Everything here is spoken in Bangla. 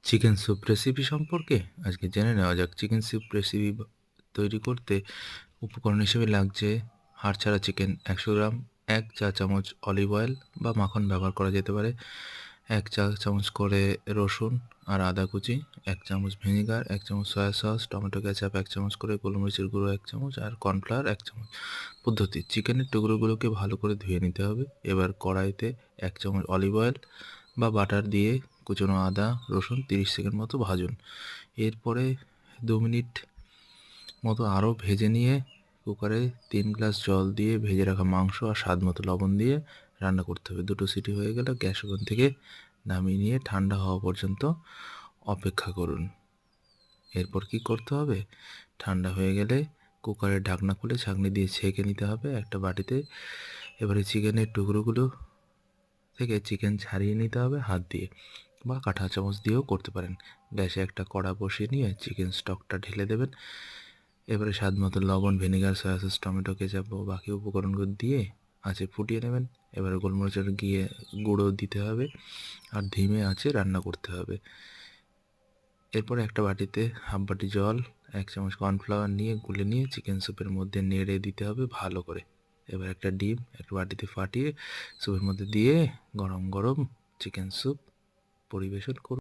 চিকেন স্যুপ রেসিপি সম্পর্কে আজকে জেনে নেওয়া যাক। চিকেন স্যুপ রেসিপি তৈরি করতে উপকরণ হিসেবে লাগছে হাড় ছাড়া চিকেন 100 গ্রাম, 1 চা চামচ অলিভ অয়েল বা মাখন ব্যবহার করা যেতে পারে, 1 চা চামচ করে রসুন আর আদা কুচি, 1 চামচ ভিনেগার, 1 চামচ সয়া সস, টমেটো কেচাপ 1 চামচ করে, গোলমরিচের গুঁড়ো 1 চামচ আর কর্নফ্লাওয়ার 1 চামচ। পদ্ধতি: চিকেনের টুকরোগুলোকে ভালো করে ধুয়ে নিতে হবে। এবার কড়াইতে 1 চামচ অলিভ অয়েল বা বাটার দিয়ে কুচনো আদা রসুন 30 সেকেন্ড মতো ভাজুন। এরপরে 2 মিনিট মতো আরও ভেজে নিয়ে কুকারে 3 গ্লাস জল দিয়ে ভেজে রাখা মাংস আর স্বাদ মতো লবণ দিয়ে রান্না করতে হবে। 2টো সিটি হয়ে গেলে গ্যাস ওভেন থেকে নামিয়ে নিয়ে ঠান্ডা হওয়া পর্যন্ত অপেক্ষা করুন। এরপর কি করতে হবে? ঠান্ডা হয়ে গেলে কুকারের ঢাকনা খুলে ছাঁকনি দিয়ে ছেঁকে নিতে হবে একটা বাটিতে। এবারে চিকেনের টুকরোগুলো থেকে চিকেন ছাড়িয়ে নিতে হবে হাত দিয়ে বা কাঁটা চামচ দিয়েও করতে পারেন। গ্যাসে একটা কড়া বসিয়ে নিয়ে চিকেন স্টকটা ঢেলে দেবেন। এবারে স্বাদ মতো লবণ, vinegar, soya sauce, tomato ketchup ও বাকি উপকরণগুলো দিয়ে আঁচে ফুটিয়ে নেবেন। এবারে গোলমরিচের গুঁড়ো দিতে হবে আর ধিমে আঁচে রান্না করতে হবে। এরপরে একটা বাটিতে হাফ বাটি জল, 1 চামচ কর্নফ্লাওয়ার নিয়ে গুলে নিয়ে চিকেন স্যুপের মধ্যে নেড়ে দিতে হবে ভালো করে। এবার একটা ডিম একটা বাটিতে ফাটিয়ে স্যুপের মধ্যে দিয়ে গরম গরম চিকেন স্যুপ পরিবেশন করুন।